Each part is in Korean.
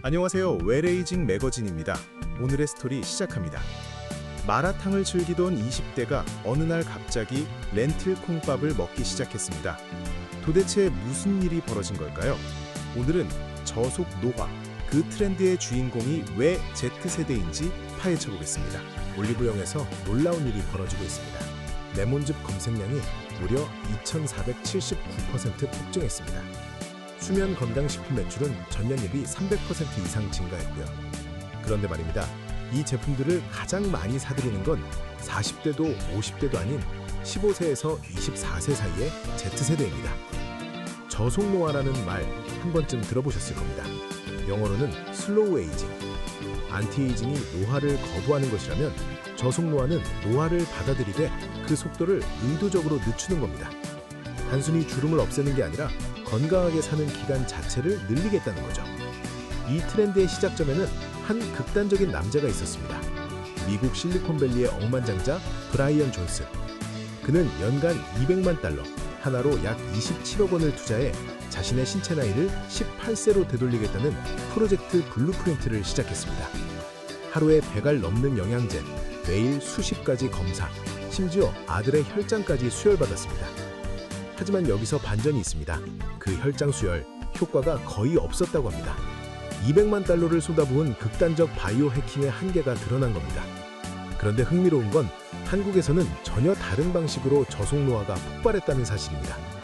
안녕하세요. 웰에이징 매거진입니다. 오늘의 스토리 시작합니다. 마라탕을 즐기던 20대가 어느 날 갑자기 렌틸 콩밥을 먹기 시작했습니다. 도대체 무슨 일이 벌어진 걸까요? 오늘은 저속 노화, 그 트렌드의 주인공이 왜 Z세대인지 파헤쳐 보겠습니다. 올리브영에서 놀라운 일이 벌어지고 있습니다. 레몬즙 검색량이 무려 2,479% 폭증했습니다. 수면 건강식품 매출은 전년 대비 300% 이상 증가했고요. 그런데 말입니다. 이 제품들을 가장 많이 사들이는 건 40대도 50대도 아닌 15세에서 24세 사이의 Z세대입니다. 저속노화라는 말 한 번쯤 들어보셨을 겁니다. 영어로는 슬로우 에이징. 안티에이징이 노화를 거부하는 것이라면 저속노화는 노화를 받아들이되 그 속도를 의도적으로 늦추는 겁니다. 단순히 주름을 없애는 게 아니라 건강하게 사는 기간 자체를 늘리겠다는 거죠. 이 트렌드의 시작점에는 한 극단적인 남자가 있었습니다. 미국 실리콘밸리의 억만장자 브라이언 존슨. 그는 연간 $200만, 하나로 약 27억 원을 투자해 자신의 신체 나이를 18세로 되돌리겠다는 프로젝트 블루프린트를 시작했습니다. 하루에 100알 넘는 영양제, 매일 수십 가지 검사, 심지어 아들의 혈장까지 수혈받았습니다. 하지만 여기서 반전이 있습니다. 그 혈장 수혈, 효과가 거의 없었다고 합니다. $200만 쏟아부은 극단적 바이오 해킹의 한계가 드러난 겁니다. 그런데 흥미로운 건 한국에서는 전혀 다른 방식으로 저속노화가 폭발했다는 사실입니다.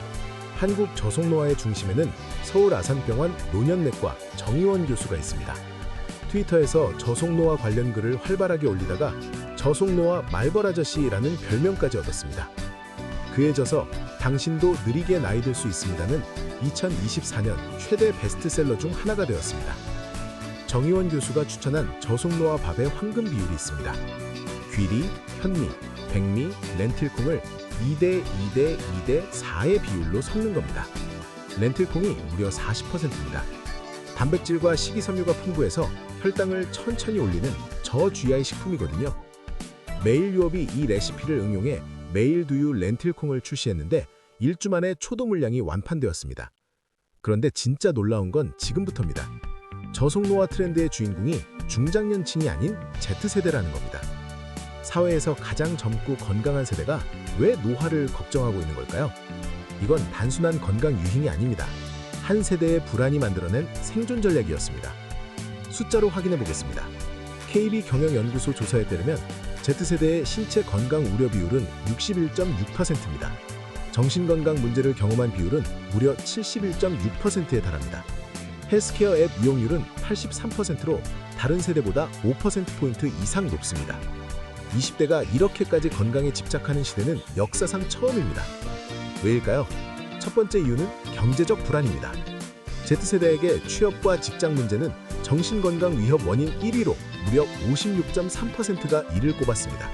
한국 저속노화의 중심에는 서울 아산병원 노년내과 정의원 교수가 있습니다. 트위터에서 저속노화 관련 글을 활발하게 올리다가 저속노화 말벌 아저씨라는 별명까지 얻었습니다. 그에 져서 당신도 느리게 나이 들 수 있습니다는 2024년 최대 베스트셀러 중 하나가 되었습니다. 정의원 교수가 추천한 저속노화 밥의 황금 비율이 있습니다. 귀리, 현미, 백미, 렌틸콩을 2대2대2대4의 비율로 섞는 겁니다. 렌틸콩이 무려 40%입니다. 단백질과 식이섬유가 풍부해서 혈당을 천천히 올리는 저GI 식품이거든요. 매일 유업이 이 레시피를 응용해 매일 두유 렌틸콩을 출시했는데 1주 만에 초도 물량이 완판되었습니다. 그런데 진짜 놀라운 건 지금부터입니다. 저속노화 트렌드의 주인공이 중장년층이 아닌 Z세대라는 겁니다. 사회에서 가장 젊고 건강한 세대가 왜 노화를 걱정하고 있는 걸까요? 이건 단순한 건강 유행이 아닙니다. 한 세대의 불안이 만들어낸 생존 전략이었습니다. 숫자로 확인해 보겠습니다. KB경영연구소 조사에 따르면 Z세대의 신체 건강 우려 비율은 61.6%입니다. 정신건강 문제를 경험한 비율은 무려 71.6%에 달합니다. 헬스케어 앱 이용률은 83%로 다른 세대보다 5%포인트 이상 높습니다. 20대가 이렇게까지 건강에 집착하는 시대는 역사상 처음입니다. 왜일까요? 첫 번째 이유는 경제적 불안입니다. Z세대에게 취업과 직장 문제는 정신건강 위협 원인 1위로 무려 56.3%가 이를 꼽았습니다.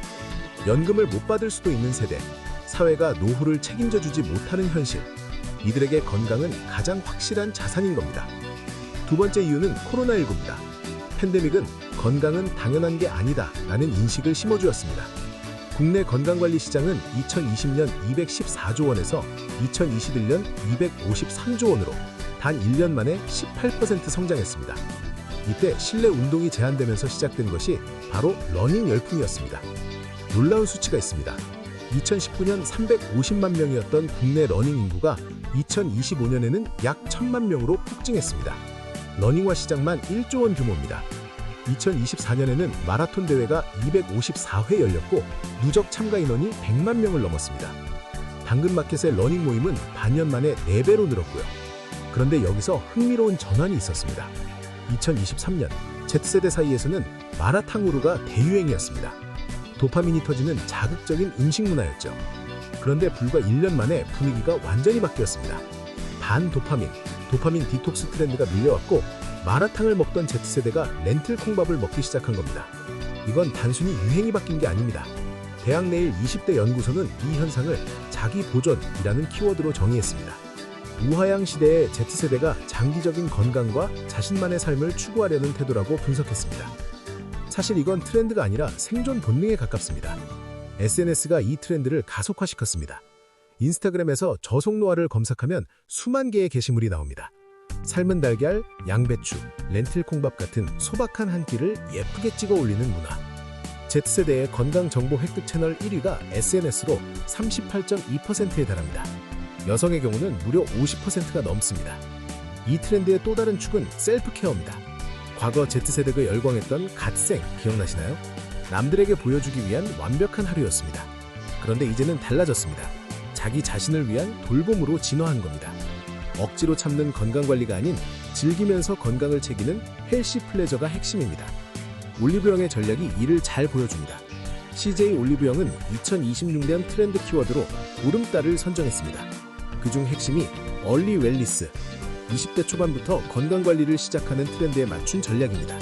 연금을 못 받을 수도 있는 세대, 사회가 노후를 책임져주지 못하는 현실, 이들에게 건강은 가장 확실한 자산인 겁니다. 두 번째 이유는 코로나19입니다. 팬데믹은 건강은 당연한 게 아니다 라는 인식을 심어주었습니다. 국내 건강관리 시장은 2020년 214조 원에서 2021년 253조 원으로 단 1년 만에 18% 성장했습니다. 이때 실내 운동이 제한되면서 시작된 것이 바로 러닝 열풍이었습니다. 놀라운 수치가 있습니다. 2019년 350만 명이었던 국내 러닝 인구가 2025년에는 약 1,000만 명으로 폭증했습니다. 러닝화 시장만 1조 원 규모입니다. 2024년에는 마라톤 대회가 254회 열렸고 누적 참가 인원이 100만 명을 넘었습니다. 당근마켓의 러닝 모임은 반년 만에 4배로 늘었고요. 그런데 여기서 흥미로운 전환이 있었습니다. 2023년 Z세대 사이에서는 마라탕후루가 대유행이었습니다. 도파민이 터지는 자극적인 음식 문화였죠. 그런데 불과 1년 만에 분위기가 완전히 바뀌었습니다. 반도파민, 도파민 디톡스 트렌드가 밀려왔고 마라탕을 먹던 Z세대가 렌틸콩밥을 먹기 시작한 겁니다. 이건 단순히 유행이 바뀐 게 아닙니다. 대학내일 20대 연구소는 이 현상을 자기 보존이라는 키워드로 정의했습니다. 우하양 시대의 Z세대가 장기적인 건강과 자신만의 삶을 추구하려는 태도라고 분석했습니다. 사실 이건 트렌드가 아니라 생존 본능에 가깝습니다. SNS가 이 트렌드를 가속화시켰습니다. 인스타그램에서 저속노화를 검색하면 수만 개의 게시물이 나옵니다. 삶은 달걀, 양배추, 렌틸 콩밥 같은 소박한 한 끼를 예쁘게 찍어 올리는 문화. Z세대의 건강정보 획득 채널 1위가 SNS로 38.2%에 달합니다. 여성의 경우는 무려 50%가 넘습니다. 이 트렌드의 또 다른 축은 셀프케어입니다. 과거 Z세대가 열광했던 갓생 기억나시나요? 남들에게 보여주기 위한 완벽한 하루였습니다. 그런데 이제는 달라졌습니다. 자기 자신을 위한 돌봄으로 진화한 겁니다. 억지로 참는 건강관리가 아닌 즐기면서 건강을 챙기는 헬시 플레저가 핵심입니다. 올리브영의 전략이 이를 잘 보여줍니다. CJ 올리브영은 2026년 트렌드 키워드로 보름달을 선정했습니다. 그중 핵심이 얼리 웰니스, 20대 초반부터 건강관리를 시작하는 트렌드에 맞춘 전략입니다.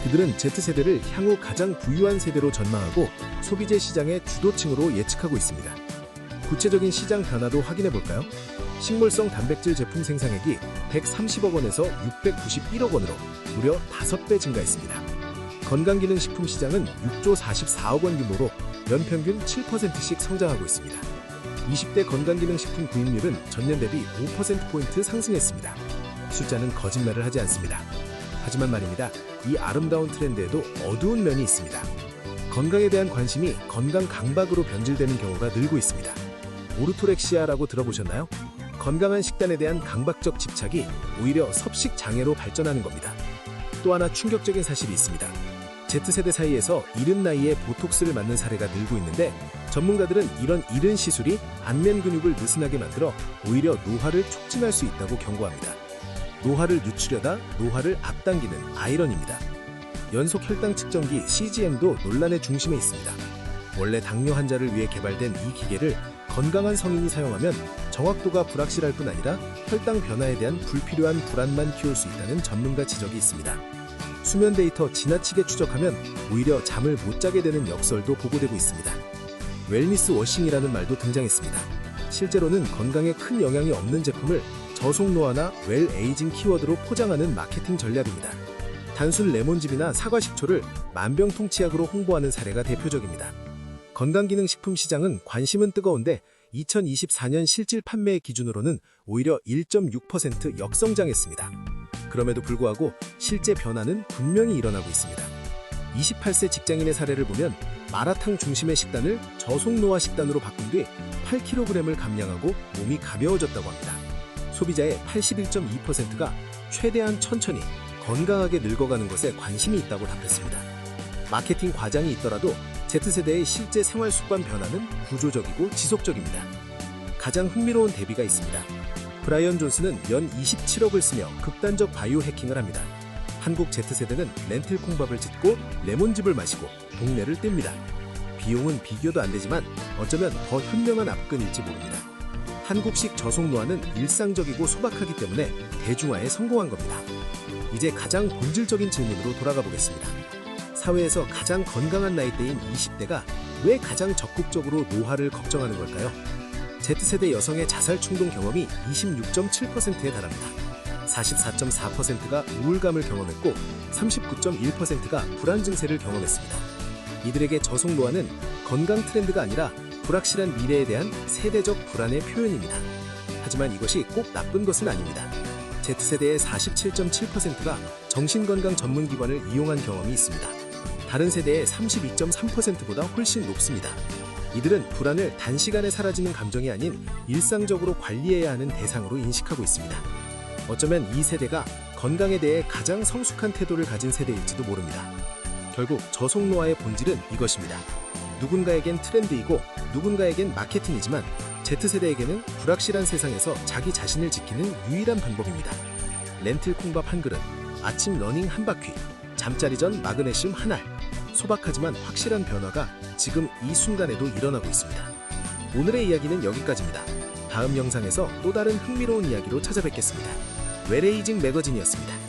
그들은 Z세대를 향후 가장 부유한 세대로 전망하고 소비재 시장의 주도층으로 예측하고 있습니다. 구체적인 시장 변화도 확인해볼까요? 식물성 단백질 제품 생산액이 130억 원에서 691억 원으로 무려 5배 증가했습니다. 건강기능식품 시장은 6조 44억 원 규모로 연평균 7%씩 성장하고 있습니다. 20대 건강기능식품 구입률은 전년 대비 5%포인트 상승했습니다. 숫자는 거짓말을 하지 않습니다. 하지만 말입니다. 이 아름다운 트렌드에도 어두운 면이 있습니다. 건강에 대한 관심이 건강 강박으로 변질되는 경우가 늘고 있습니다. 오르토렉시아라고 들어보셨나요? 건강한 식단에 대한 강박적 집착이 오히려 섭식 장애로 발전하는 겁니다. 또 하나 충격적인 사실이 있습니다. Z세대 사이에서 이른 나이에 보톡스를 맞는 사례가 늘고 있는데 전문가들은 이런 이른 시술이 안면 근육을 느슨하게 만들어 오히려 노화를 촉진할 수 있다고 경고합니다. 노화를 늦추려다 노화를 앞당기는 아이러니입니다. 연속 혈당 측정기 CGM도 논란의 중심에 있습니다. 원래 당뇨 환자를 위해 개발된 이 기계를 건강한 성인이 사용하면 정확도가 불확실할 뿐 아니라 혈당 변화에 대한 불필요한 불안만 키울 수 있다는 전문가 지적이 있습니다. 수면 데이터 지나치게 추적하면 오히려 잠을 못 자게 되는 역설도 보고되고 있습니다. 웰니스 워싱이라는 말도 등장했습니다. 실제로는 건강에 큰 영향이 없는 제품을 저속노화나 웰 에이징 키워드로 포장하는 마케팅 전략입니다. 단순 레몬즙이나 사과 식초를 만병통치약으로 홍보하는 사례가 대표적입니다. 건강기능식품 시장은 관심은 뜨거운데 2024년 실질 판매 기준으로는 오히려 1.6% 역성장했습니다. 그럼에도 불구하고 실제 변화는 분명히 일어나고 있습니다. 28세 직장인의 사례를 보면 마라탕 중심의 식단을 저속노화 식단으로 바꾼 뒤 8kg을 감량하고 몸이 가벼워졌다고 합니다. 소비자의 81.2%가 최대한 천천히 건강하게 늙어가는 것에 관심이 있다고 답했습니다. 마케팅 과장이 있더라도 Z세대의 실제 생활 습관 변화는 구조적이고 지속적입니다. 가장 흥미로운 대비가 있습니다. 브라이언 존스는 연 27억을 쓰며 극단적 바이오 해킹을 합니다. 한국 Z세대는 렌틸 콩밥을 짓고 레몬즙을 마시고 동네를 띱니다. 비용은 비교도 안 되지만 어쩌면 더 현명한 압근일지 모릅니다. 한국식 저속노화는 일상적이고 소박하기 때문에 대중화에 성공한 겁니다. 이제 가장 본질적인 질문으로 돌아가 보겠습니다. 사회에서 가장 건강한 나이대인 20대가 왜 가장 적극적으로 노화를 걱정하는 걸까요? Z세대 여성의 자살 충동 경험이 26.7%에 달합니다. 44.4%가 우울감을 경험했고 39.1%가 불안 증세를 경험했습니다. 이들에게 저속노화는 건강 트렌드가 아니라 불확실한 미래에 대한 세대적 불안의 표현입니다. 하지만 이것이 꼭 나쁜 것은 아닙니다. Z세대의 47.7%가 정신건강 전문기관을 이용한 경험이 있습니다. 다른 세대의 32.3%보다 훨씬 높습니다. 이들은 불안을 단시간에 사라지는 감정이 아닌 일상적으로 관리해야 하는 대상으로 인식하고 있습니다. 어쩌면 이 세대가 건강에 대해 가장 성숙한 태도를 가진 세대일지도 모릅니다. 결국 저속노화의 본질은 이것입니다. 누군가에겐 트렌드이고 누군가에겐 마케팅이지만 Z세대에게는 불확실한 세상에서 자기 자신을 지키는 유일한 방법입니다. 렌틸 콩밥 한 그릇, 아침 러닝 한 바퀴, 잠자리 전 마그네슘 한 알. 소박하지만 확실한 변화가 지금 이 순간에도 일어나고 있습니다. 오늘의 이야기는 여기까지입니다. 다음 영상에서 또 다른 흥미로운 이야기로 찾아뵙겠습니다. 웰에이징 매거진이었습니다.